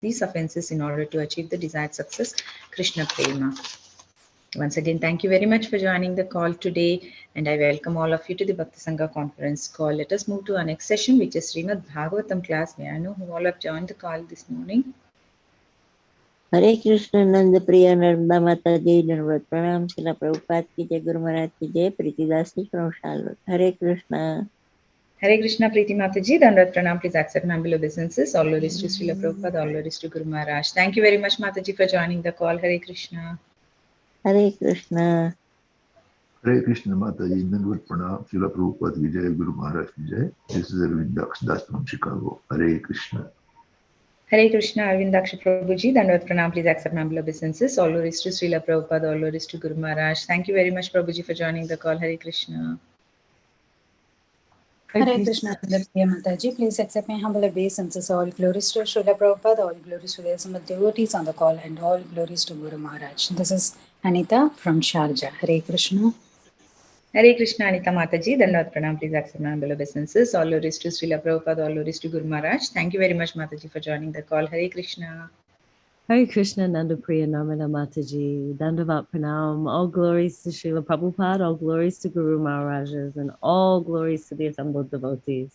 these offenses in order to achieve the desired success, Krishna Prema. Once again, thank you very much for joining the call today, and I welcome all of you to the Bhakti Sangha conference call. Let us move to our next session, which is Srimad Bhagavatam class. May I know who all have joined the call this morning? हरे कृष्ण नंद प्रिय नर्मदा माता जी दंडवत प्रणाम शिला प्रभुपाद की जय गुरु महाराज की जय प्रीतिदास जी from Charlotte. Hare Krishna. Hare Krishna, Preeti Mataji, Dandavat Pranam. Please accept my humble obeisances. All glories to Srila Prabhupada, all glories to Guru Maharaj. Thank you very much, Mataji, for joining the call. Hare Krishna. Hare Krishna. Hare Krishna Mataji, Nandvat Pranam, Srila Prabhupada ki jai, Guru Maharaj ki jai. This is Arvind Das from Chicago. Hare Krishna. Hare Krishna, Arvind Daksha Prabhuji, Dandavat Pranam. Please accept my humble obeisances. All glories to Srila Prabhupada, all glories to Guru Maharaj. Thank you very much, Prabhuji, for joining the call. Hare Krishna. Hare Krishna, Priya Mataji. Please accept my humble obeisances. All glories to Srila Prabhupada, all glories to the assembled devotees on the call, and all glories to Guru Maharaj. This is Anita from Sharjah. Hare Krishna. Hare Krishna, Anita Mataji, Dandavat Pranam. Please accept my humble obeisances. All glories to Srila Prabhupada, all glories to Guru Maharaj. Thank you very much, Mataji, for joining the call. Hare Krishna. Hare Krishna, Nanda Priya Namana Mataji, Dandavat Pranam, all glories to Srila Prabhupada, all glories to Guru Maharajas, and all glories to the assembled devotees.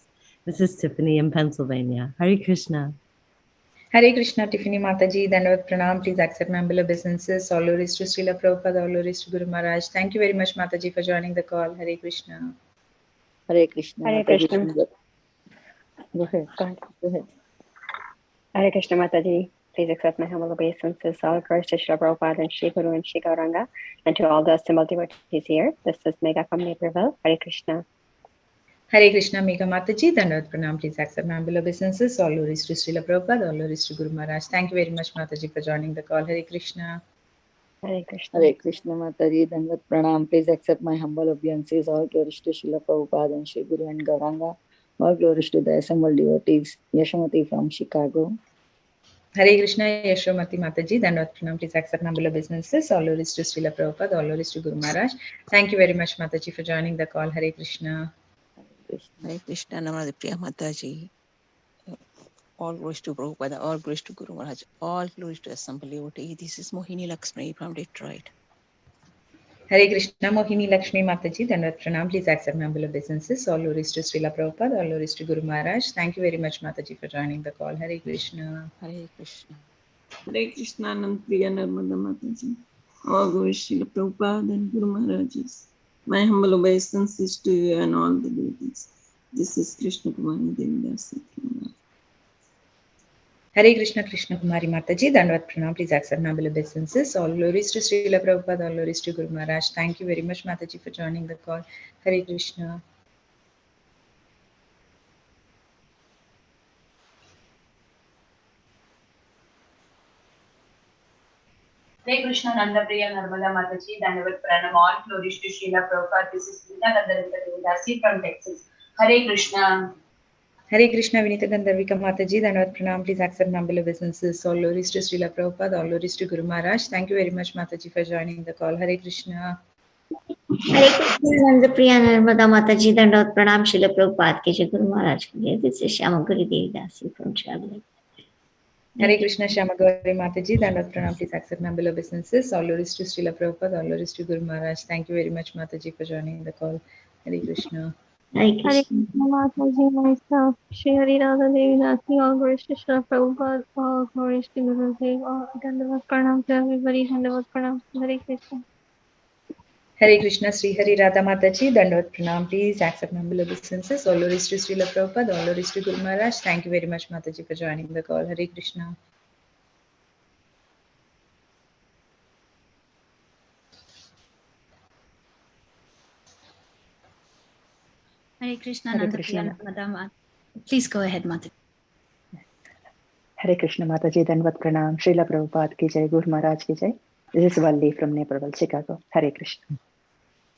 This is Tiffany in Pennsylvania. Hare Krishna. Hare Krishna, Tiffany Mataji, Dandavat Pranam. Please accept my humble obeisances. All glories to Srila Prabhupada, all glories to Guru Maharaj. Thank you very much, Mataji, for joining the call. Hare Krishna. Hare Krishna. Hare Krishna. Go ahead. Go ahead. Hare Krishna Mataji. Please accept my humble obeisances. All glories to Srila Prabhupada and Shri Guru and Shri Gauranga, and to all the assembled devotees here. This is Megha from Naperville. Hare Krishna. Hare Krishna, Megha Mataji, Dandavat Pranam. Please accept my humble obeisances. All glories to Srila Prabhupada, all glories to Guru Maharaj. Thank you very much, Mataji, for joining the call. Hare Krishna. Hare Krishna. Hare Krishna Mataji, Dandavat Pranam. Please accept my humble obeisances. All glories to Srila Prabhupada and Shri Guru and Gauranga. All glories to the assembled devotees. Yashamati from Chicago. Hare Krishna, Yashomati Mataji, Dandavat Pranam. Please accept my humble obeisances. All glories to Srila Prabhupada, all glories to Guru Maharaj. Thank you very much, Mataji, for joining the call. Hare Krishna. Hare Krishna, Namade Priya Mataji. All glories to Prabhupada, all glories to Guru Maharaj, all glories to assembled devotees. This is Mohini Lakshmi from Detroit. Hare Krishna, Mohini Lakshmi Mataji, Dandavat Pranam. Please accept my humble obeisances. All glories to Srila Prabhupada, all glories to Guru Maharaj. Thank you very much, Mataji, for joining the call. Hare Krishna. Hare Krishna. Hare Krishna, Priya Narmada Mataji. All glories to Srila Prabhupada and Guru Maharajas. My humble obeisances to you and all the devotees. This is Krishna Kumari Devidasi. Hare Krishna, Krishna Kumari Mataji, Dandavat Pranam. Please accept my humble obeisances. All glories to Srila Prabhupada, all glories to Guru Maharaj. Thank you very much, Mataji, for joining the call. Hare Krishna. Hare Krishna, Nanda Priya Narmada Mataji, Dandavat Pranam. All glories to Srila Prabhupada. This is Nita Gandharva Devidasi from Texas. Hare Krishna. Hare Krishna, Vinita Gandharvika Mataji, Dandavat Pranam. Please accept my humble obeisances. All glories to Srila Prabhupada, all glories to Guru Maharaj. Thank you very much, Mataji, for joining the call. Hare Krishna. Hare Krishna, Nanda Priya Narmada Mataji, Dandavat Pranam, Srila Prabhupada ki jai, Guru Maharaj ki jai. This is Shyamaguri Devidasi from Charlotte. Hare Krishna, Shyamaguri Mataji, Dandavat Pranam. Please accept my humble obeisances. All glories to Srila Prabhupada, all glories to Guru Maharaj. Thank you very much, Mataji, for joining the call. Hare Krishna. Hare Hare Krishna. Krishna Mataji, myself, Shri Hari Radha Devi Dasi, all glories to Srila Prabhupada, all glories to Guru Dev, all Dandavat Pranam to everybody, Dandavat Pranam, Hare Krishna. Hare Krishna, Sri Hari Radha Mataji, Dandavat Pranam. Please accept my humble obeisances. All glories to Srila Prabhupada, all glories to Guru Maharaj. Thank you very much, Mataji, for joining the call. Hare Krishna. Hare Krishna, Hare Nanda Priya Krishna. Narmada. Please go ahead, Mataji. Hare Krishna Mataji, Dandavat Pranam, Srila Prabhupada ki jai, Guru Maharaj ki jai. This is Valli from Naperville, Chicago. Hare Krishna.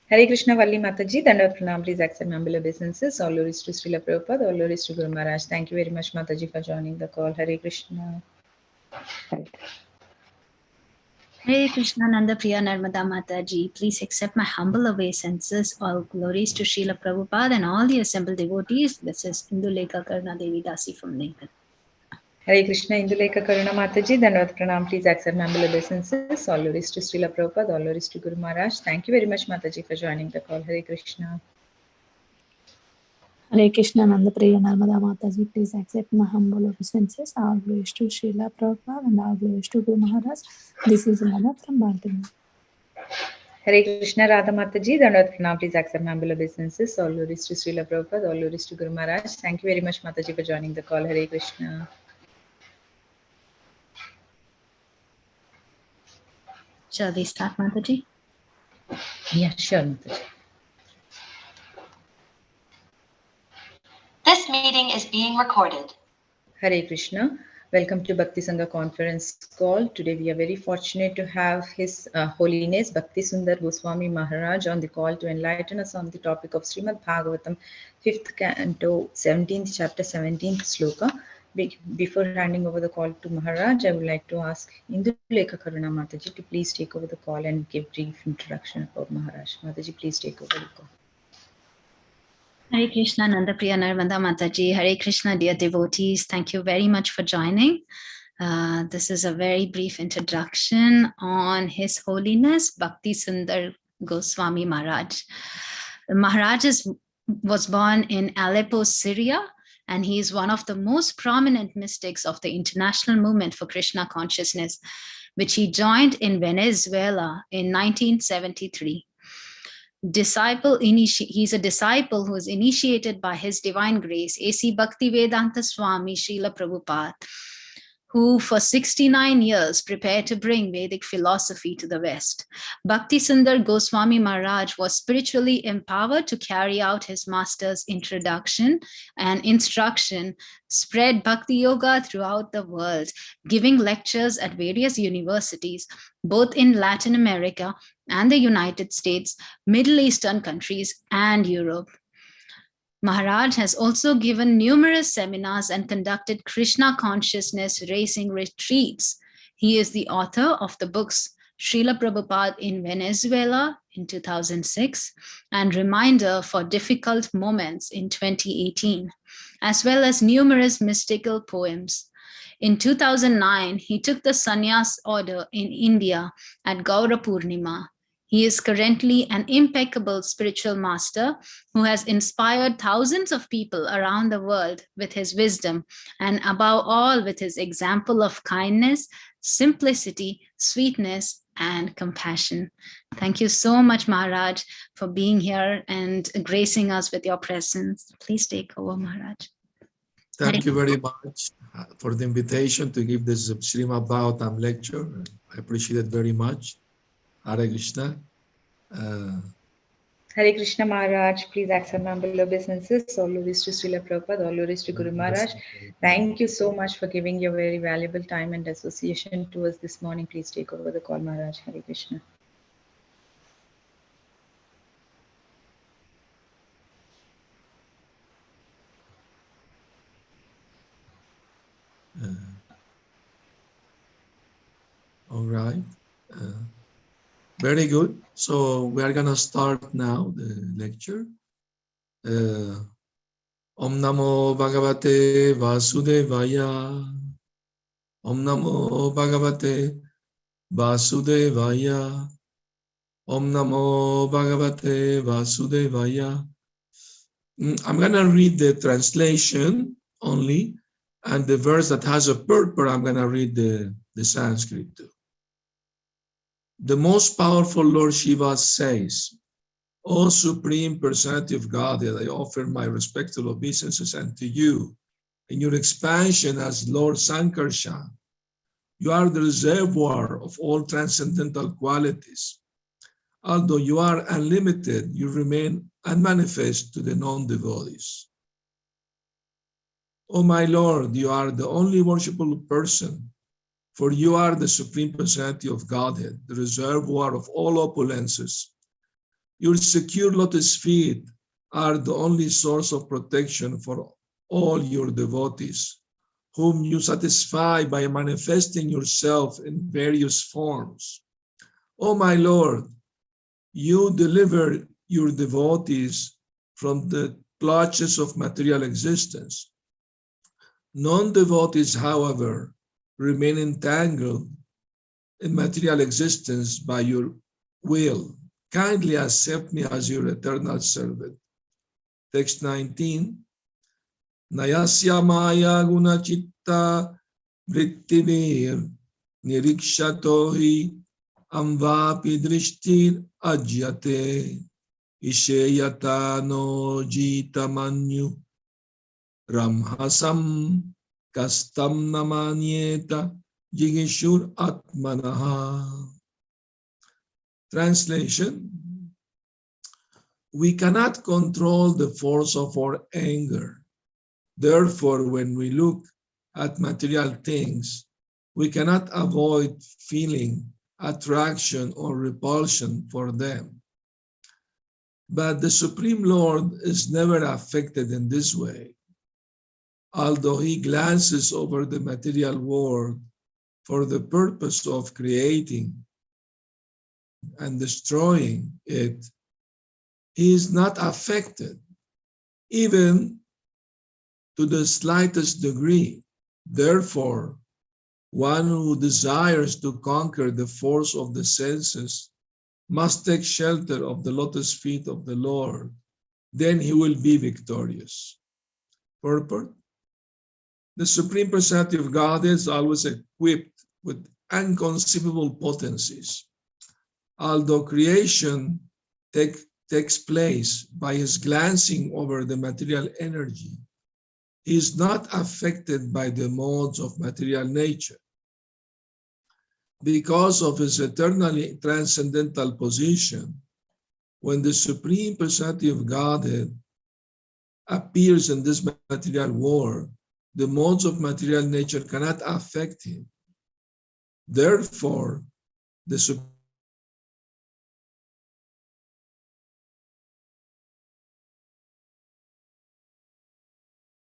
Hare Krishna, Valli Mataji, Dandavat Pranam. Please accept my humble obeisances. All glories to Srila Prabhupada, all glories to Guru Maharaj. Thank you very much, Mataji, for joining the call. Hare Krishna. Hare Hare Krishna, Nanda Priya Narmada Mataji. Please accept my humble obeisances. All glories to Srila Prabhupada and all the assembled devotees. This is Indulekha Karna Devi Dasi from Lincoln. Hare Krishna, Indulekha Karuna Mataji, Dandavat Pranam, please accept my humble obeisances. All glories to Srila Prabhupada, all glories to Guru Maharaj. Thank you very much, Mataji, for joining the call. Hare Krishna. Hare Krishna, Nanda Priya Narmada Mataji, please accept my humble obeisances. All glories to Srila Prabhupada and all glories to Guru Maharaj. This is Radha from Baltimore. Hare Krishna, Radha Mataji, Dandavat Pranam, please accept my humble obeisances. All glories to Srila Prabhupada, all glories to Guru Maharaj. Thank you very much, Mataji, for joining the call. Hare Krishna. Shall we start, Mataji? Yeah, sure, Mataji. This meeting is being recorded. Hare Krishna. Welcome to Bhakti Sangha conference call. Today we are very fortunate to have His Holiness Bhakti Sundar Goswami Maharaj on the call to enlighten us on the topic of Srimad Bhagavatam 5th canto 17th chapter 17th sloka. Before handing over the call to Maharaj, I would like to ask Indulekha Karuna Mataji to please take over the call and give brief introduction about Maharaj. Mataji, please take over the call. Hare Krishna, Nanda Priya Narmada Mataji. Hare Krishna, dear devotees. Thank you very much for joining. This is a very brief introduction on His Holiness Bhakti Sundar Goswami Maharaj. Maharaj was born in Aleppo, Syria, and he is one of the most prominent mystics of the international movement for Krishna consciousness, which he joined in Venezuela in 1973. He's a disciple who is initiated by His Divine Grace, A.C. Bhaktivedanta Swami Srila Prabhupada, who for 69 years prepared to bring Vedic philosophy to the West. Bhakti Sundar Goswami Maharaj was spiritually empowered to carry out his master's introduction and instruction, spread Bhakti Yoga throughout the world, giving lectures at various universities, both in Latin America and the United States, Middle Eastern countries, and Europe. Maharaj has also given numerous seminars and conducted Krishna consciousness raising retreats. He is the author of the books Srila Prabhupada in Venezuela in 2006 and Reminder for Difficult Moments in 2018, as well as numerous mystical poems. In 2009, he took the sannyas order in India at Gaura Purnima. He is currently an impeccable spiritual master who has inspired thousands of people around the world with his wisdom and above all with his example of kindness, simplicity, sweetness, and compassion. Thank you so much, Maharaj, for being here and gracing us with your presence. Please take over, Maharaj. Thank you very much for the invitation to give this Srimad Bhagavatam lecture. I appreciate it very much. Hare Krishna. Hare Krishna Maharaj, please accept my humble obeisances. All glories to Srila Prabhupada, all glories to Guru Maharaj. Thank you so much for giving your very valuable time and association to us this morning. Please take over the call, Maharaj. Hare Krishna. All right. Very good. So we are going to start now the lecture. Om Namo Bhagavate Vasudevaya. Om Namo Bhagavate Vasudevaya. Om Namo Bhagavate Vasudevaya. I'm going to read the translation only, and the verse that has a purport, I'm going to read the Sanskrit too. The most powerful Lord Shiva says, O Supreme Personality of Godhead, I offer my respectful obeisances unto you. In your expansion as Lord Sankarshan, you are the reservoir of all transcendental qualities. Although you are unlimited, you remain unmanifest to the non-devotees. O my Lord, you are the only worshipable person, for you are the Supreme Personality of Godhead, the reservoir of all opulences. Your secure lotus feet are the only source of protection for all your devotees, whom you satisfy by manifesting yourself in various forms. O my Lord, you deliver your devotees from the clutches of material existence. Non-devotees, however, remain entangled in material existence by your will. Kindly accept me as your eternal servant. Text 19. Nayasya maya guna chitta vrittivir nirikshatohi amvapi drishtir ajyate isheyata no jita manyu ramhasam kastam namanyeta jigishur atmanaha. Translation: we cannot control the force of our anger. Therefore, when we look at material things, we cannot avoid feeling attraction or repulsion for them. But the Supreme Lord is never affected in this way. Although he glances over the material world for the purpose of creating and destroying it, he is not affected, even to the slightest degree. Therefore, one who desires to conquer the force of the senses must take shelter of the lotus feet of the Lord. Then he will be victorious. Purport: the Supreme Personality of God is always equipped with inconceivable potencies. Although creation takes place by his glancing over the material energy, he is not affected by the modes of material nature. Because of his eternally transcendental position, when the Supreme Personality of Godhead appears in this material world, the modes of material nature cannot affect him. Therefore, the Supreme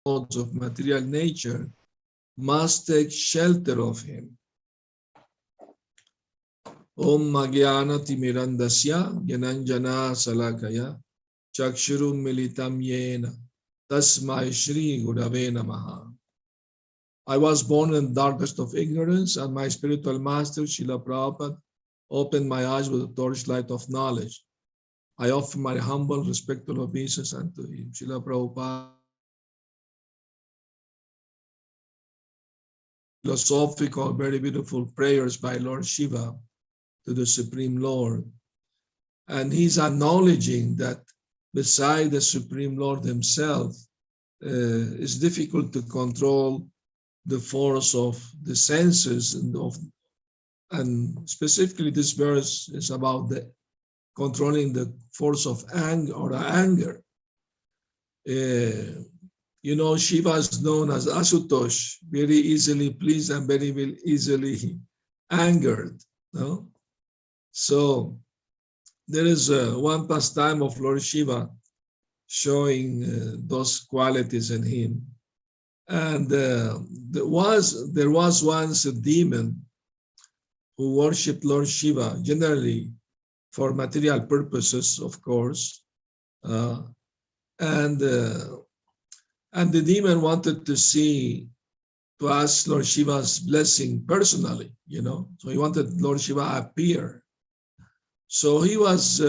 modes of material nature must take shelter of him. Om Magyarati Mirandasya Gyananjana Salakaya Chakshurum Militam Yena Tasmai Shri Gurave Namaha. I was born in the darkest of ignorance, and my spiritual master, Srila Prabhupada, opened my eyes with the torchlight of knowledge. I offer my humble, respectful obeisance unto him. Srila Prabhupada. Philosophical, very beautiful prayers by Lord Shiva to the Supreme Lord. And he's acknowledging that beside the Supreme Lord himself, it's difficult to control the force of the senses, and specifically this verse is about controlling the force of anger. You know, Shiva is known as Asutosh, very easily pleased and very easily angered. No? So there is one pastime of Lord Shiva showing those qualities in him. And there was once a demon who worshipped Lord Shiva, generally for material purposes, of course. And the demon wanted to ask Lord Shiva's blessing personally, you know. So he wanted Lord Shiva to appear. So he was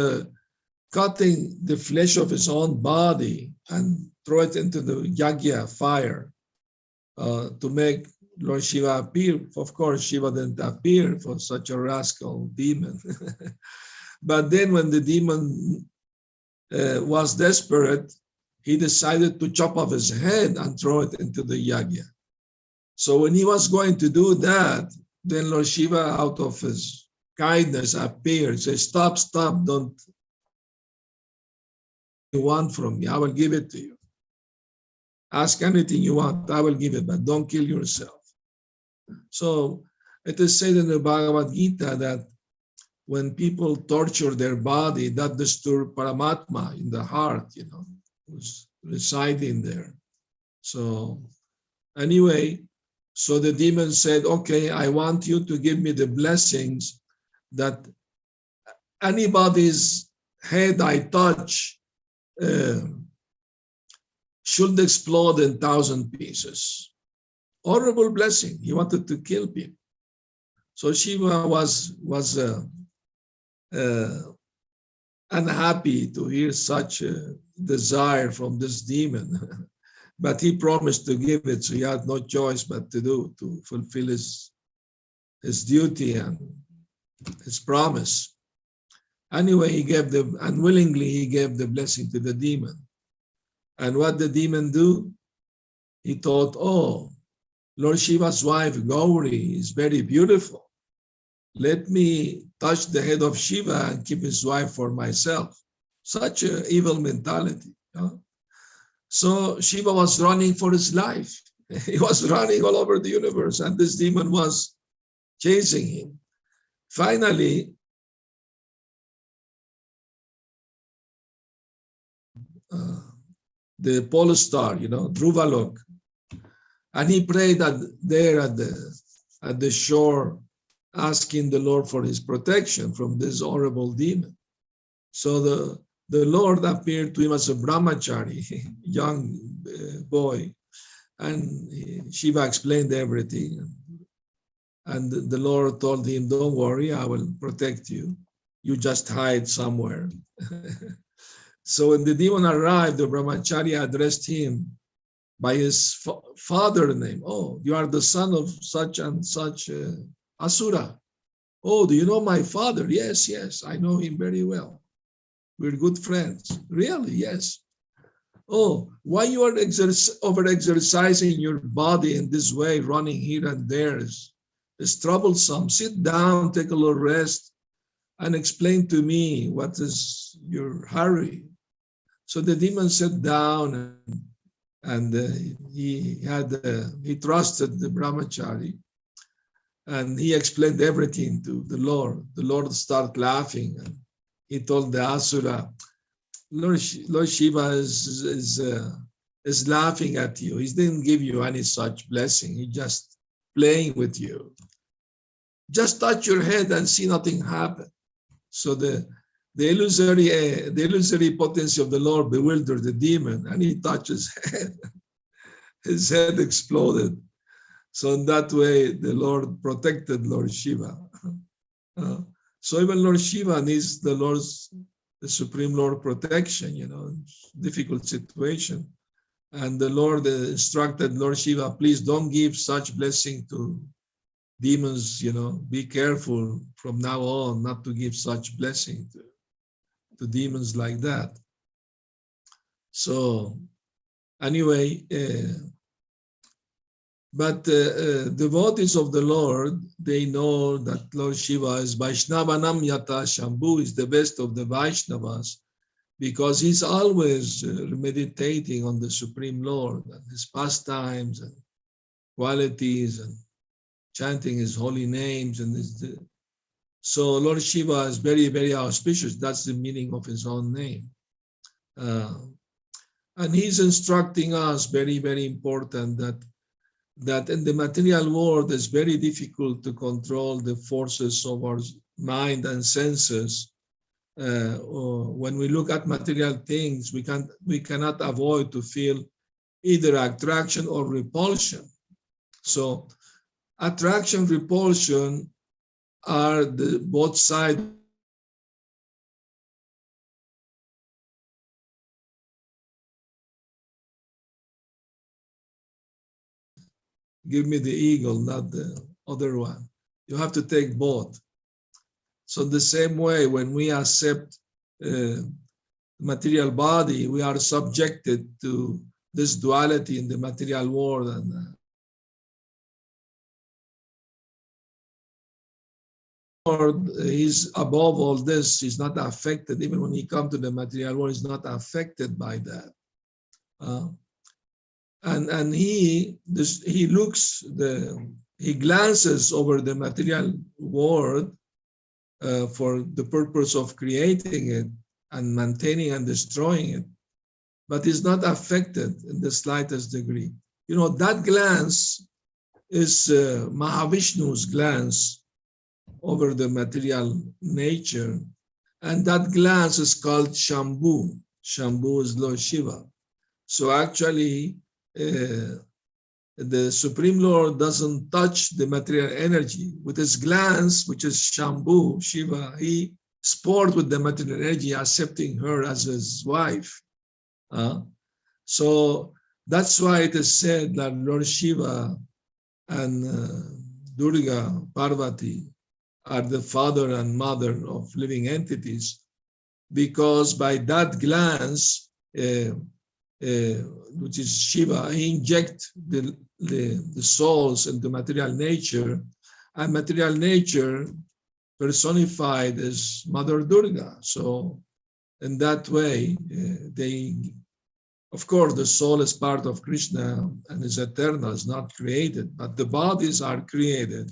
cutting the flesh of his own body and throw it into the yagya fire to make Lord Shiva appear. Of course, Shiva didn't appear for such a rascal demon. But then when the demon was desperate, he decided to chop off his head and throw it into the yagya. So when he was going to do that, then Lord Shiva, out of his kindness, appeared, says, stop, don't you want from me, I will give it to you. Ask anything you want, I will give it, but don't kill yourself. So it is said in the Bhagavad Gita that when people torture their body, that disturbs Paramatma in the heart, you know, who's residing there. So anyway, so the demon said, okay, I want you to give me the blessings that anybody's head I touch should explode in 1,000 pieces. horrible blessing. He wanted to kill people. So Shiva was unhappy to hear such a desire from this demon, but he promised to give it, so he had no choice but to fulfill his duty and his promise. Anyway, unwillingly he gave the blessing to the demon. And what the demon do? He thought, oh, Lord Shiva's wife, Gauri, is very beautiful. Let me touch the head of Shiva and keep his wife for myself. Such an evil mentality. So Shiva was running for his life. He was running all over the universe, and this demon was chasing him. Finally, the pole star, Dhruvalok, and he prayed there at the shore, asking the Lord for his protection from this horrible demon. So the Lord appeared to him as a brahmachari, young boy, and Shiva explained everything. And the Lord told him, don't worry, I will protect you. You just hide somewhere. So when the demon arrived, the brahmachari addressed him by his father name. Oh, you are the son of such and such Asura. Oh, do you know my father? Yes, I know him very well. We're good friends. Really? Yes. Oh, why you are over-exercising your body in this way, running here and there is troublesome. Sit down, take a little rest, and explain to me what is your hurry. So the demon sat down and he trusted the brahmachari, and he explained everything to the Lord. The Lord started laughing, and he told the Asura, Lord Shiva is laughing at you. He didn't give you any such blessing. He's just playing with you. Just touch your head and see nothing happen. So the illusory potency of the Lord bewildered the demon, and he touched his head. His head exploded. So in that way, the Lord protected Lord Shiva. So even Lord Shiva needs the Supreme Lord protection, difficult situation. And the Lord instructed Lord Shiva, please don't give such blessing to demons, be careful from now on not to give such blessing to demons like that. So anyway, but devotees of the Lord, they know that Lord Shiva is Vaishnavanam Yata Shambhu, is the best of the Vaishnavas, because he's always meditating on the Supreme Lord and his pastimes and qualities and chanting his holy names. So Lord Shiva is very, very auspicious. That's the meaning of his own name. And he's instructing us, very, very important, that in the material world it's very difficult to control the forces of our mind and senses. When we look at material things, we cannot avoid to feel either attraction or repulsion. So attraction, repulsion are both sides. Give me the eagle, not the other one. You have to take both. So the same way, when we accept material body, we are subjected to this duality in the material world. And Lord is above all this. He's not affected. Even when he comes to the material world, he's not affected by that. And he glances over the material world for the purpose of creating it and maintaining and destroying it, but is not affected in the slightest degree. That glance is Mahavishnu's glance over the material nature, and that glance is called Shambhu. Shambhu is Lord Shiva. So actually, the Supreme Lord doesn't touch the material energy. With his glance, which is Shambhu, Shiva, he sport with the material energy, accepting her as his wife. So that's why it is said that Lord Shiva and Durga, Parvati, are the father and mother of living entities, because by that glance, which is Shiva, he inject the souls into material nature, and material nature personified as Mother Durga. So in that way, of course, the soul is part of Krishna and is eternal, is not created, but the bodies are created.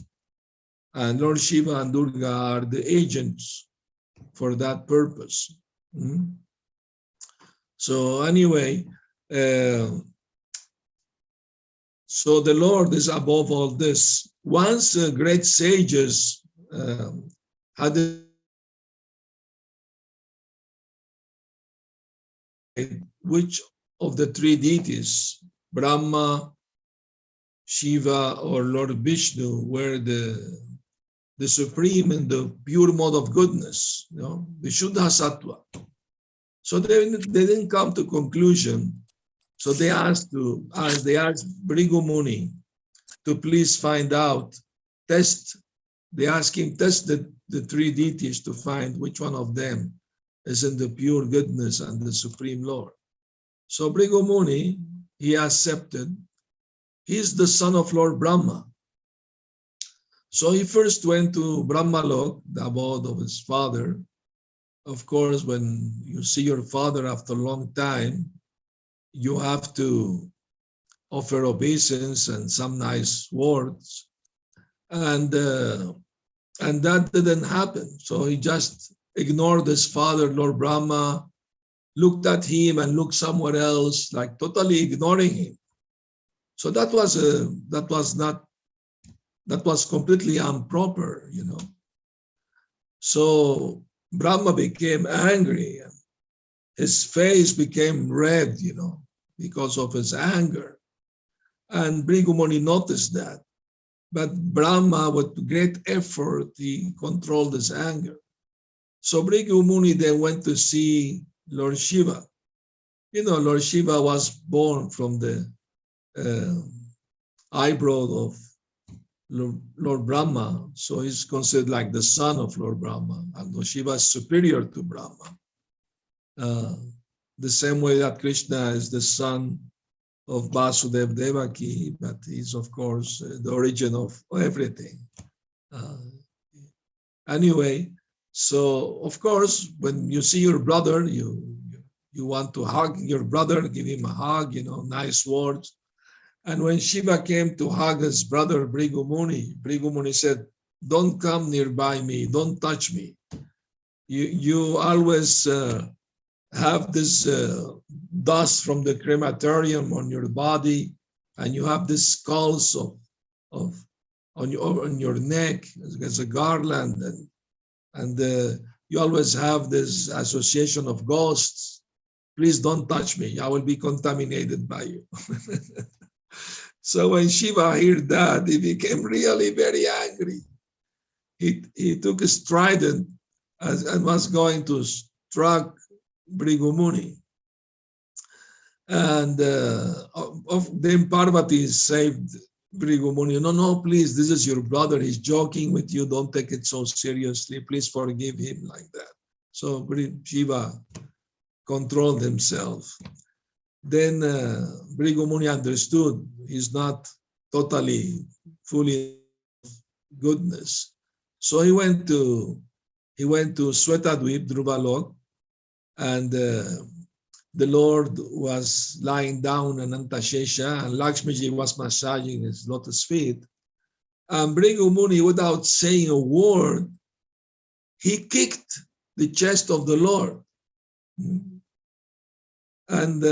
And Lord Shiva and Durga are the agents for that purpose. So anyway, so the Lord is above all this. Once great sages had which of the three deities, Brahma, Shiva, or Lord Vishnu, were the supreme and the pure mode of goodness, the Shuddha Sattva. So they didn't come to conclusion. So they asked Bhrigu Muni to please find out, test. They asked him, test the three deities to find which one of them is in the pure goodness and the Supreme Lord. So Bhrigu Muni, he accepted. He's the son of Lord Brahma. So he first went to Brahmalok, the abode of his father. Of course, when you see your father after a long time, you have to offer obeisance and some nice words. And that didn't happen. So he just ignored his father, Lord Brahma, looked at him and looked somewhere else, like totally ignoring him. So that was completely improper, So Brahma became angry. His face became red, because of his anger. And Bhrigu Muni noticed that. But Brahma, with great effort, he controlled his anger. So Bhrigu Muni then went to see Lord Shiva. Lord Shiva was born from the eyebrow of Lord Brahma, so he's considered like the son of Lord Brahma, and Lord Shiva is superior to Brahma. The same way that Krishna is the son of Vasudeva Devaki, but he's of course the origin of everything. Anyway, so of course, when you see your brother, you want to hug your brother, give him a hug, nice words. And when Shiva came to hug his brother Bhrigu Muni said, "Don't come nearby me, don't touch me. You always have this dust from the crematorium on your body, and you have these skulls on your neck as a garland, and you always have this association of ghosts. Please don't touch me. I will be contaminated by you." So when Shiva heard that, he became really very angry. He took his trident and was going to strike Bhrigu Muni. And then Parvati saved Bhrigu Muni. No, please, this is your brother. He's joking with you. Don't take it so seriously. Please forgive him like that. So Shiva controlled himself. Then Bhrigu Muni understood he's not totally fully goodness. So he went to Svetadvip, Dhruvalok, and the Lord was lying down on Antashesha, and Lakshmiji was massaging his lotus feet. And Bhrigu Muni, without saying a word, he kicked the chest of the Lord. And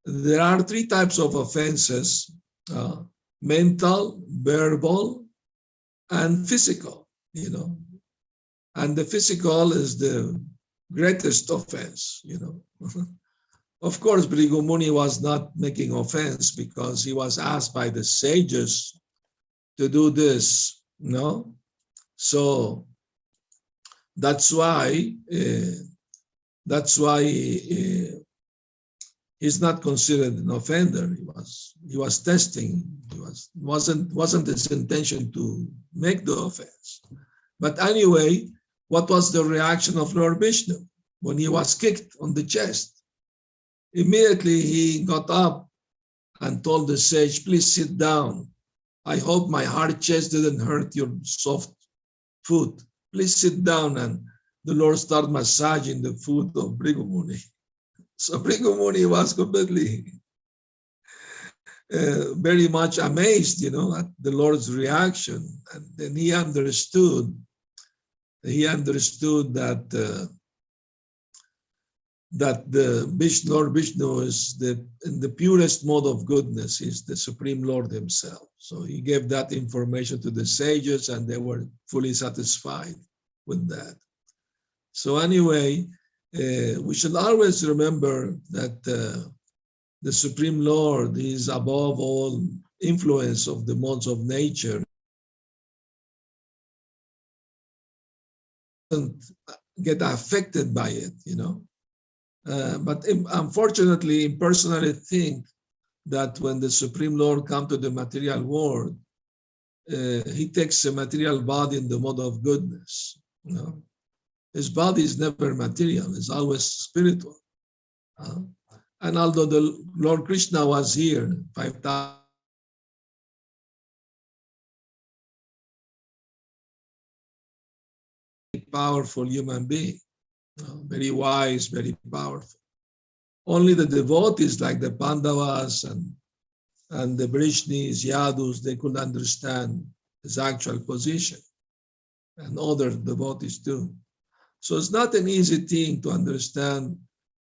there are three types of offenses: mental, verbal, and physical, And the physical is the greatest offense, Of course, Bhrigu Muni was not making offense because he was asked by the sages to do this, no? So that's why he's not considered an offender. He was testing. Wasn't his intention to make the offense. But anyway, what was the reaction of Lord Vishnu when he was kicked on the chest? Immediately he got up and told the sage, please sit down. I hope my hard chest didn't hurt your soft foot. Please sit down. And the Lord started massaging the foot of Bhrigu Muni. So Bhrigu Muni was completely very much amazed, at the Lord's reaction. And then he understood that the Lord Vishnu is in the purest mode of goodness. He's the Supreme Lord himself. So he gave that information to the sages and they were fully satisfied with that. So anyway, we should always remember that the Supreme Lord is above all influence of the modes of nature. Doesn't get affected by it, But unfortunately, I personally think that when the Supreme Lord comes to the material world, he takes a material body in the mode of goodness. His body is never material; it's always spiritual. And although the Lord Krishna was here 5,000. Powerful human being, very wise, very powerful. Only the devotees like the Pandavas and the Vrishnis, Yadus, they could understand his actual position, and other devotees too. So it's not an easy thing to understand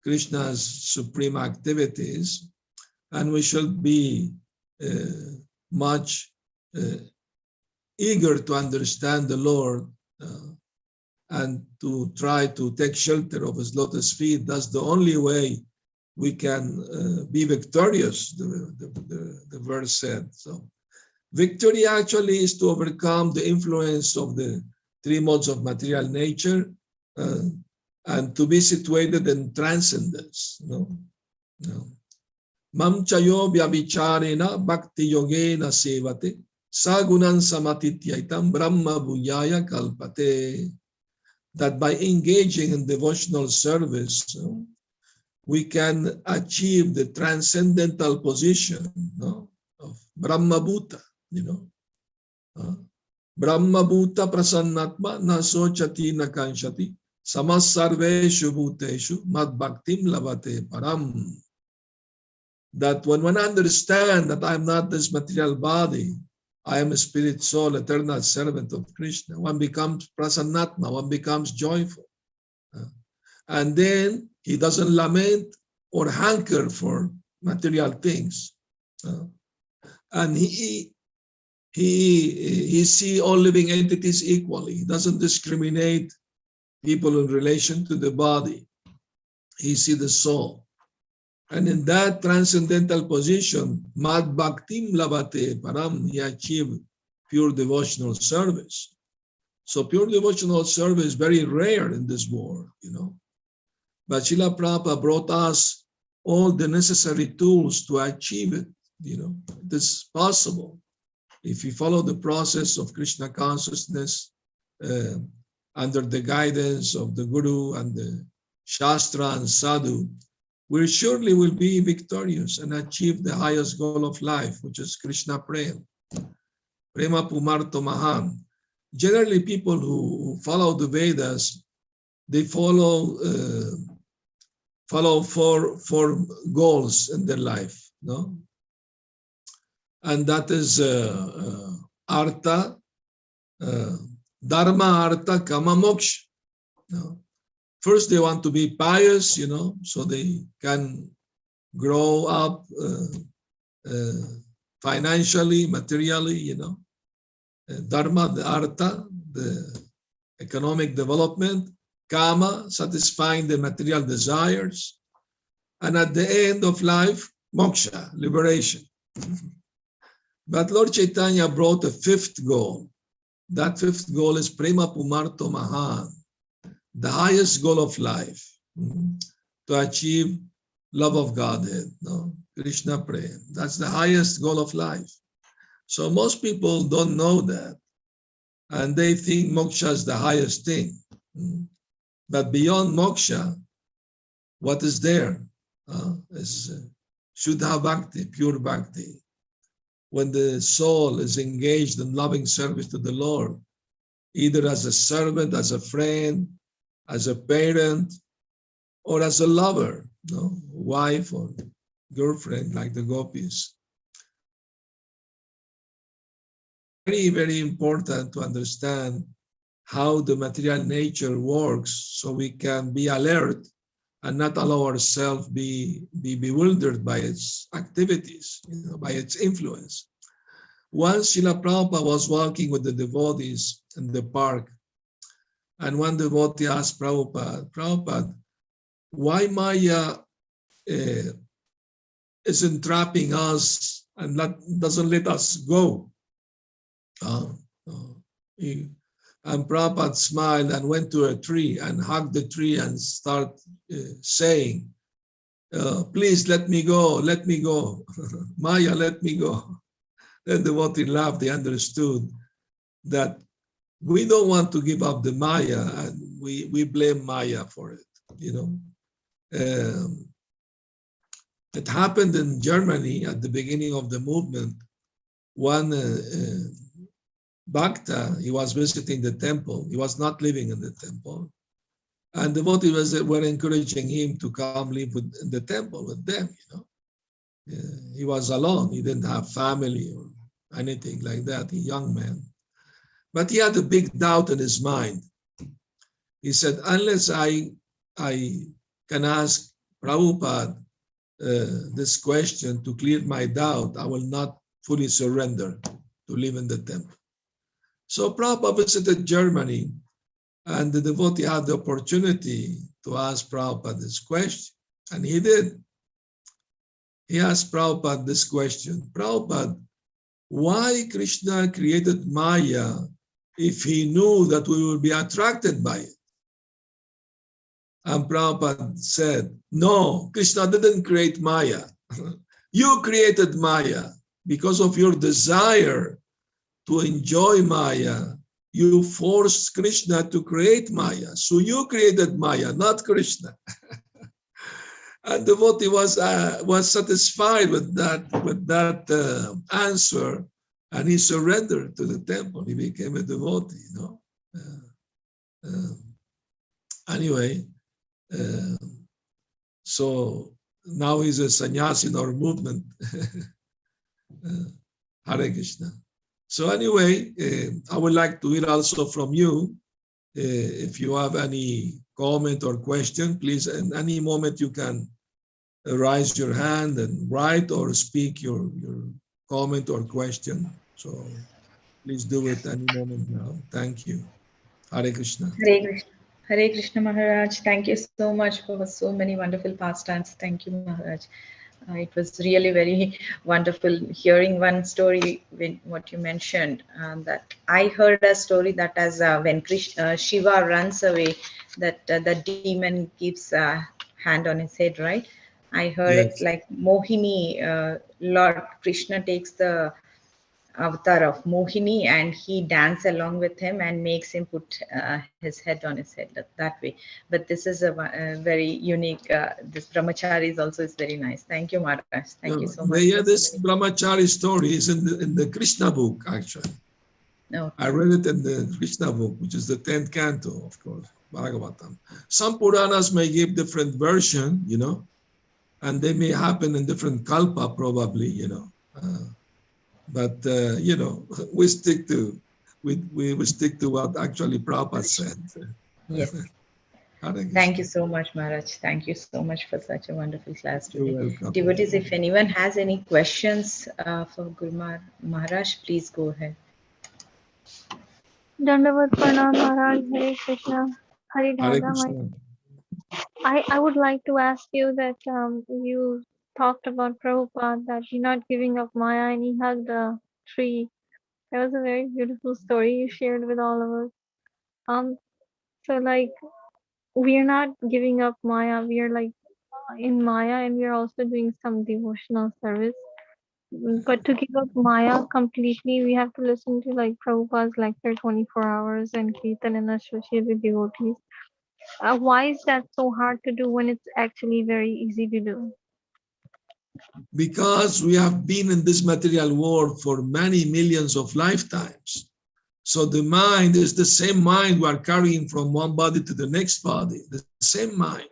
Krishna's supreme activities, and we should be much eager to understand the Lord and to try to take shelter of his lotus feet. That's the only way we can be victorious, the verse said. So victory actually is to overcome the influence of the three modes of material nature and to be situated in transcendence. Mam chayo vyabicharena bhakti yogena sevate sagunan samatityaitam brahma bhuyaya kalpate. That by engaging in devotional service, we can achieve the transcendental position of Brahma Bhuta, Brahma Bhuta prasannatma na sochati na kanshati samasarveshu bhuteshu mad bhaktim lavate param. That when one understands that I am not this material body, I am a spirit, soul, eternal servant of Krishna, one becomes prasannatma, one becomes joyful. And then he doesn't lament or hanker for material things. And he sees all living entities equally. He doesn't discriminate people in relation to the body. He sees the soul. And in that transcendental position, mad bhaktim lavate param, he achieved pure devotional service. So pure devotional service is very rare in this world, But Srila Prabhupada brought us all the necessary tools to achieve it, It is possible. If you follow the process of Krishna consciousness under the guidance of the Guru and the Shastra and Sadhu, we surely will be victorious and achieve the highest goal of life, which is Krishna Prema. Prema Pumarto Mahan. Generally, people who follow the Vedas, they follow four goals in their life, and that is Artha, Dharma, Artha, Kama, Moksha. First, they want to be pious, so they can grow up financially, materially, Dharma, the Artha, the economic development. Kama, satisfying the material desires. and at the end of life, moksha, liberation. But Lord Chaitanya brought a fifth goal. That fifth goal is Prema Pumarto Mahan, the highest goal of life, to achieve love of Godhead, no? Krishna Prem. That's the highest goal of life. So most people don't know that, and they think moksha is the highest thing. But beyond moksha, what is there is Shuddha Bhakti, pure Bhakti. When the soul is engaged in loving service to the Lord, either as a servant, as a friend, as a parent, or as a lover, no? Wife or girlfriend, like the gopis. Very, very important to understand how the material nature works so we can be alert and not allow ourselves be bewildered by its activities, by its influence. Once Srila Prabhupada was walking with the devotees in the park, and one devotee asked Prabhupada, Prabhupada, why Maya is entrapping us and doesn't let us go? And Prabhupada smiled and went to a tree and hugged the tree and started saying, please let me go, Maya, let me go. Then the devotee laughed. They understood that we don't want to give up the Maya, and we blame Maya for it, It happened in Germany at the beginning of the movement. One Bhakta, he was visiting the temple. He was not living in the temple. And the devotees were encouraging him to come live in the temple with them, He was alone. He didn't have family or anything like that, a young man. But he had a big doubt in his mind. He said, unless I can ask Prabhupada this question to clear my doubt, I will not fully surrender to live in the temple. So Prabhupada visited Germany, and the devotee had the opportunity to ask Prabhupada this question, and he did. He asked Prabhupada this question, Prabhupada, why Krishna created Maya if he knew that we would be attracted by it? And Prabhupada said, no, Krishna didn't create Maya. You created Maya because of your desire to enjoy Maya. You forced Krishna to create Maya. So you created Maya, not Krishna. And the devotee was satisfied with that answer, and he surrendered to the temple. He became a devotee, Anyway, so now he's a sannyasi in our movement. Hare Krishna. So anyway, I would like to hear also from you. If you have any comment or question, please, in any moment you can raise your hand and write or speak your comment or question. So please do it any moment now. Thank you. Hare Krishna. Hare Krishna. Hare Krishna Maharaj. Thank you so much for so many wonderful pastimes. Thank you, Maharaj. It was really very wonderful hearing one story, what you mentioned, that I heard a story that as when Shiva runs away, that the demon keeps a hand on his head, right? I heard Yes. it's like Mohini, Lord Krishna takes the avatar of Mohini and he dances along with him and makes him put his head on his head that way. But this is a very unique, this brahmachari is also is very nice. Thank you, Maharaj. Thank you so much. Yeah, this brahmachari story is in the Krishna book, actually. Okay. I read it in the Krishna book, which is the 10th canto, of course, Bhagavatam. Some Puranas may give different version, and they may happen in different kalpa, probably, But we stick to what actually Prabhupada said. Yes. Thank you so much, Maharaj. Thank you so much for such a wonderful class today. You're welcome. Devotees, if anyone has any questions for Guru Maharaj, please go ahead. Dandavat Pranam Maharaj. Hare Krishna. Hare Hare Radha. Krishna. I would like to ask you that you talked about Prabhupada, that you're not giving up Maya and he hugged the tree. That was a very beautiful story you shared with all of us. So like we are not giving up Maya. We are like in Maya and we are also doing some devotional service. But to give up Maya completely, we have to listen to like Prabhupada's lecture 24 hours and Kirtan and associate with devotees. Why is that so hard to do when it's actually very easy to do? Because we have been in this material world for many millions of lifetimes. So the mind is the same mind we are carrying from one body to the next body, the same mind.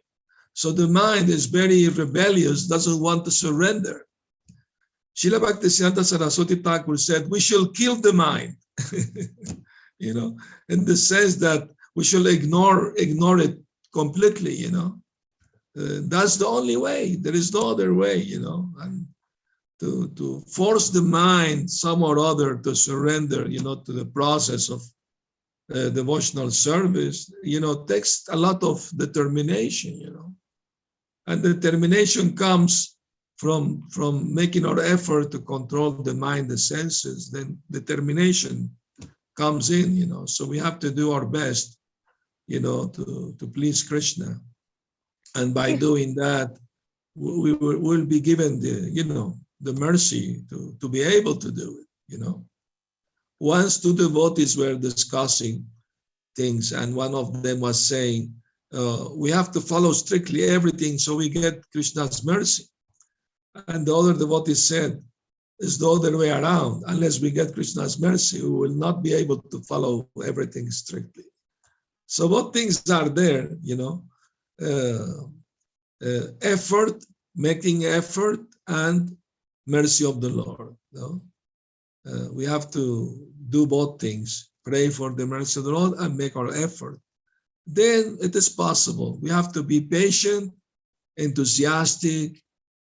So the mind is very rebellious, doesn't want to surrender. Srila Bhaktisiddhanta Saraswati Thakur said, we should kill the mind, you know, in the sense that we should ignore it completely, you know. That's the only way. There is no other way, you know. And to force the mind some or other to surrender, you know, to the process of devotional service, you know, takes a lot of determination, you know. And determination comes from making our effort to control the mind, the senses. Then determination comes in, you know. So we have to do our best, you know, to please Krishna. And by doing that, we will be given the, you know, the mercy to be able to do it, you know. Once two devotees were discussing things, and one of them was saying, we have to follow strictly everything so we get Krishna's mercy. And the other devotee said, it's the other way around. Unless we get Krishna's mercy, we will not be able to follow everything strictly. So both things are there, you know. Effort, making effort, and mercy of the Lord. No? We have to do both things, pray for the mercy of the Lord and make our effort. Then it is possible. We have to be patient, enthusiastic,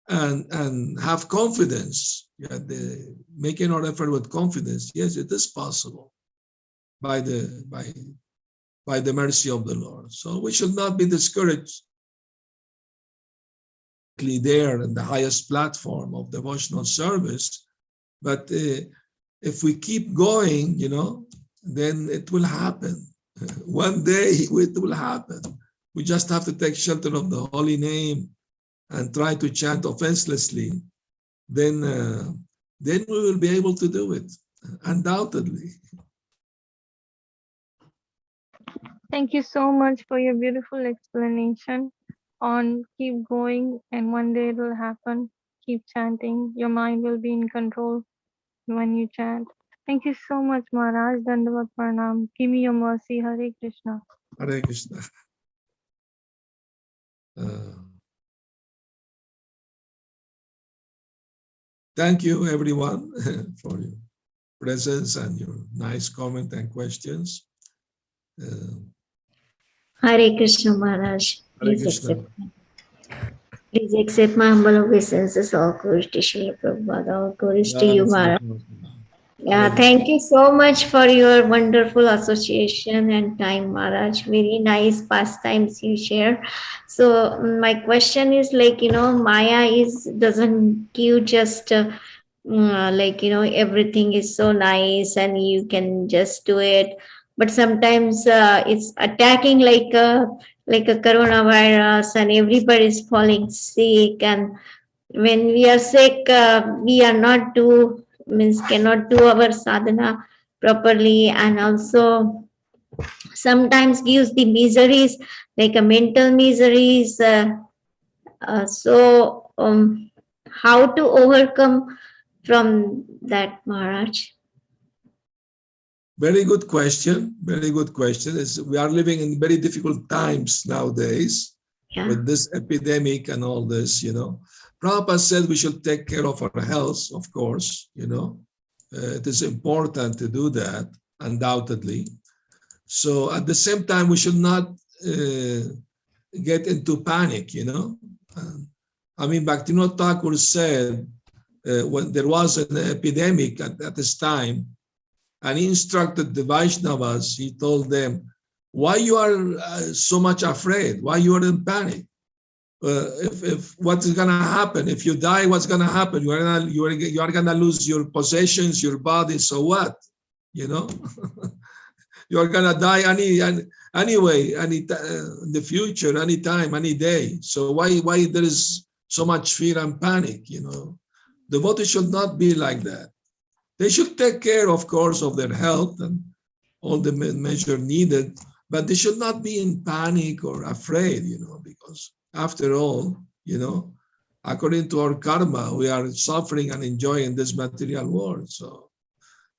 and have confidence. Yeah, making our effort with confidence. Yes, it is possible by the mercy of the Lord. So we should not be discouraged. There in the highest platform of devotional service, but if we keep going, you know, then it will happen. One day it will happen. We just have to take shelter of the holy name and try to chant offenselessly. Then we will be able to do it, undoubtedly. Thank you so much for your beautiful explanation on keep going and one day it will happen. Keep chanting. Your mind will be in control when you chant. Thank you so much, Maharaj. Dandavat Pranam. Give me your mercy. Hare Krishna. Hare Krishna. Thank you, everyone, for your presence and your nice comment and questions. Hare Krishna Maharaj. Hare Krishna. Please accept my humble obeisances. All glories to Srila Prabhupada. All glories to you, Maharaj. Yeah, thank you so much for your wonderful association and time, Maharaj. Very nice pastimes you share. So my question is like, you know, Maya doesn't give just like, you know, everything is so nice and you can just do it. But sometimes it's attacking like a coronavirus and everybody is falling sick. And when we are sick, we are not cannot do our sadhana properly, and also sometimes gives the miseries like a mental miseries. So how to overcome from that, Maharaj? Very good question. Very good question. We are living in very difficult times nowadays with this epidemic and all this, you know. Prabhupada said we should take care of our health, of course, you know. It is important to do that, undoubtedly. So at the same time, we should not get into panic, you know. I mean, Bhaktivinoda Thakur said when there was an epidemic at this time, and he instructed the Vaishnavas, he told them, why you are so much afraid? Why you are in panic? If what's going to happen? If you die, what's going to happen? You are gonna lose your possessions, your body. So what? You know, you are gonna die anyway, in the future, anytime, any day. So why there is so much fear and panic? You know, devotees should not be like that. They should take care, of course, of their health and all the measure needed, but they should not be in panic or afraid. You know, because after all, you know, according to our karma, we are suffering and enjoying this material world. So,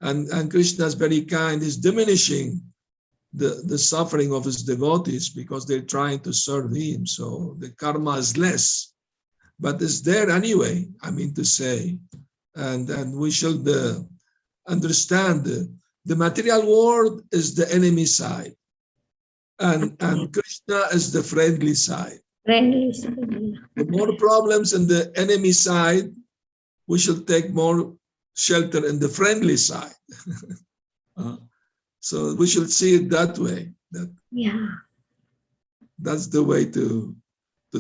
and Krishna is very kind. He's diminishing the suffering of his devotees because they're trying to serve him. So the karma is less, but it's there anyway. I mean to say, and we should understand the material world is the enemy side, and Krishna is the friendly side. Friendly side. The more problems in the enemy side, we should take more shelter in the friendly side. So we should see it that way. That's the way to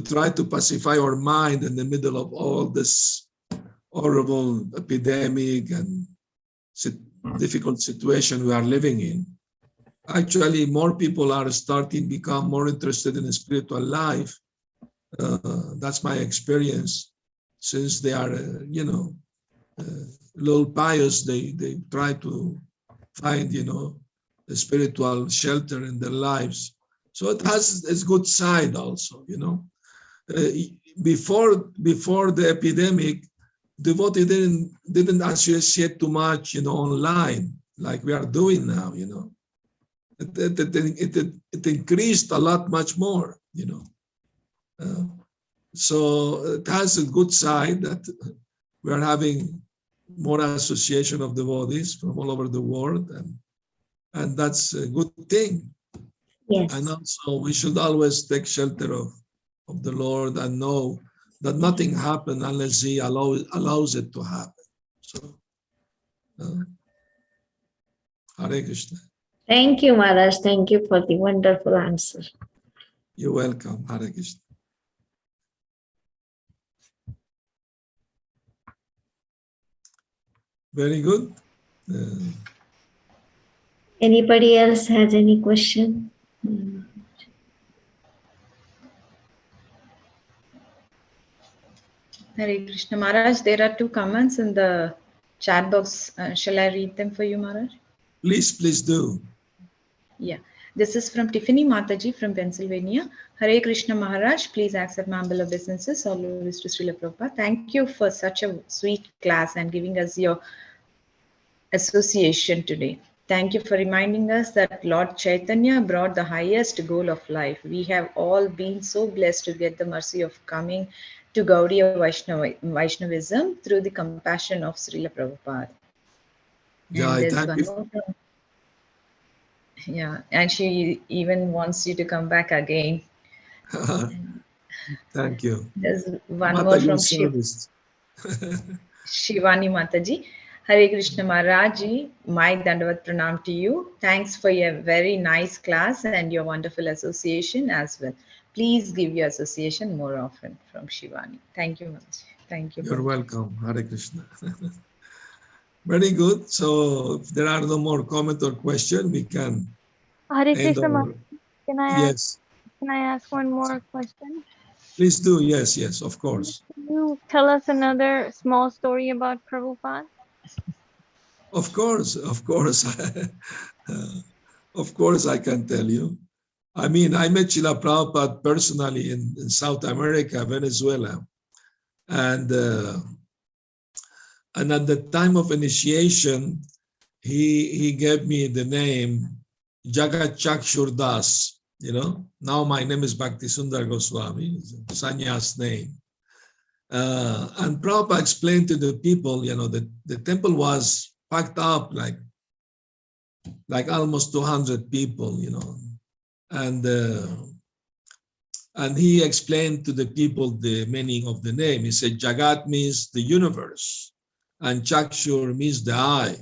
try to pacify our mind in the middle of all this horrible epidemic and difficult situation we are living in. Actually, more people are starting to become more interested in the spiritual life. That's my experience. Since they are, you know, little pious, they try to find, you know, a spiritual shelter in their lives. So it has its good side also, you know. Before the epidemic, devotee didn't associate too much, you know, online like we are doing now, you know. It increased a lot much more, you know. So it has a good side that we are having more association of devotees from all over the world, and that's a good thing. Yes. And also we should always take shelter of the Lord and know that nothing happens unless He allows it to happen. So, Hare Krishna. Thank you, Maharaj. Thank you for the wonderful answer. You're welcome, Hare Krishna. Very good. Anybody else has any question? Hare Krishna. Maharaj, there are 2 comments in the chat box. Shall I read them for you, Maharaj? Please do. Yeah. This is from Tiffany Mataji from Pennsylvania. Hare Krishna Maharaj, please accept my humble obeisances. All glories to Srila Prabhupada. Thank you for such a sweet class and giving us your association today. Thank you for reminding us that Lord Chaitanya brought the highest goal of life. We have all been so blessed to get the mercy of coming to Gaudiya Vaishnavism through the compassion of Srila Prabhupada. Yeah, And there's thank one you. more from, yeah, and she even wants you to come back again. Thank you. There's one Mata, more your from service. Shivani Mataji. Hare Krishna Maharaji, my Dandavat Pranam to you. Thanks for your very nice class and your wonderful association as well. Please give your association more often, from Shivani. Thank you much. Thank you. You're welcome. Hare Krishna. Very good. So if there are no more comment or question, we can Hare end Krishna, our... Yes. Can I ask one more question? Please do. Yes, of course. Can you tell us another small story about Prabhupada? Of course. Of course, I can tell you. I mean, I met Srila Prabhupada personally in South America, Venezuela. And at the time of initiation, he gave me the name Jagat Chakshur Das. You know, now my name is Bhakti Sundar Goswami, it's a sannyas name. And Prabhupada explained to the people, you know, that the temple was packed up like almost 200 people, you know, and he explained to the people the meaning of the name. He said, Jagat means the universe, and Chakshur means the eye,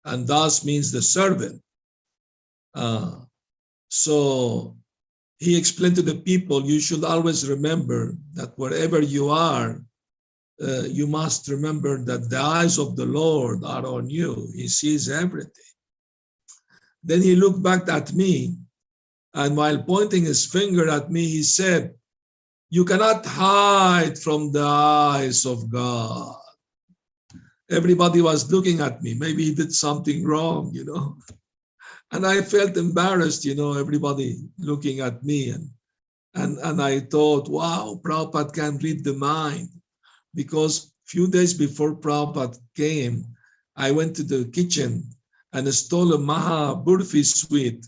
and Das means the servant. So he explained to the people, you should always remember that wherever you are, you must remember that the eyes of the Lord are on you. He sees everything. Then he looked back at me, and while pointing his finger at me, he said, you cannot hide from the eyes of God. Everybody was looking at me. Maybe he did something wrong, And I felt embarrassed, everybody looking at me. And I thought, wow, Prabhupada can read the mind. Because a few days before Prabhupada came, I went to the kitchen and stole a Maha Burfi sweet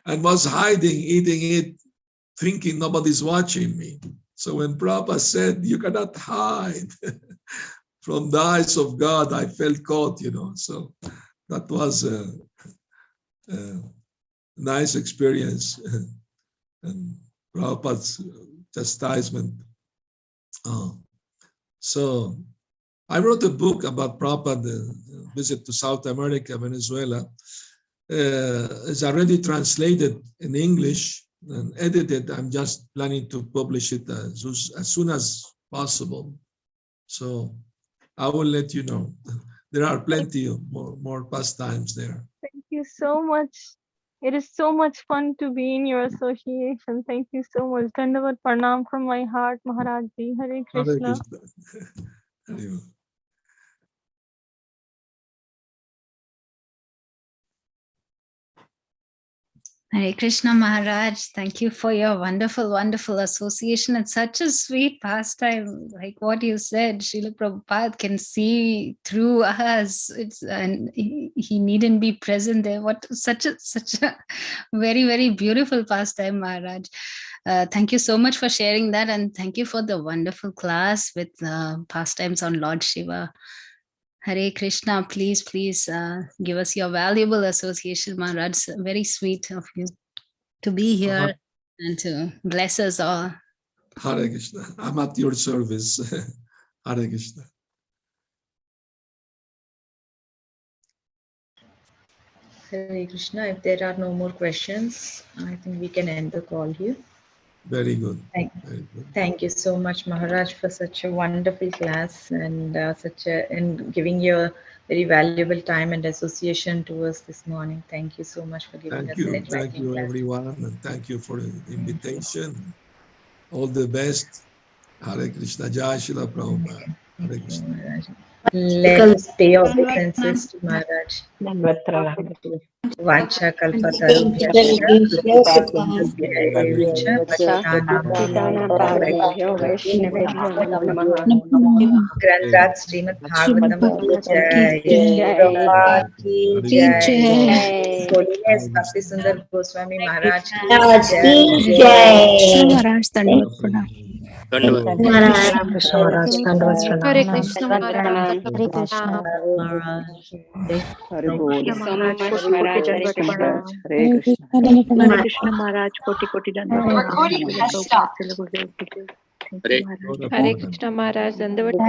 and was hiding, eating it, thinking nobody's watching me. So when Prabhupada said, you cannot hide from the eyes of God, I felt caught, So that was a nice experience. And Prabhupada's chastisement. So I wrote a book about Prabhupada's visit to South America, Venezuela. It's already translated in English and edited. I'm just planning to publish it as soon as possible. So I will let you know. There are plenty of more pastimes there. Thank you so much. It is so much fun to be in your association. Thank you so much. Dandavat Pranam from my heart, Maharaj Ji. Hare Krishna. Hare Krishna. Hare Krishna Maharaj, thank you for your wonderful, wonderful association. It's such a sweet pastime, like what you said. Srila Prabhupada can see through us. And he needn't be present there. Such a very, very beautiful pastime, Maharaj. Thank you so much for sharing that, and thank you for the wonderful class with pastimes on Lord Shiva. Hare Krishna, please give us your valuable association, Maharaj. Very sweet of you to be here and to bless us all. Hare Krishna. I'm at your service. Hare Krishna. Hare Krishna. If there are no more questions, I think we can end the call here. Very good. Thank you so much, Maharaj, for such a wonderful class and and giving your very valuable time and association to us this morning. Thank you so much for giving us an exciting class. Thank you, everyone, and thank you for the invitation. All the best. Hare Krishna. Jai Srila Prabhupada. Hare Krishna. Let us pay obeisances to Maharaj. Vacha kalpatarubhya Granth Srimad Bhagavatam ki jai, Prabhupada ki jai, Holiness Bhakti Sundar Goswami Maharaj ki jai. Maharaj, Dandavat Pranam. Hare Krishna Maharaj. Hare Krishna. Hare Krishna Maharaj. Recording has stopped. Hare Krishna Maharaj. Dandavat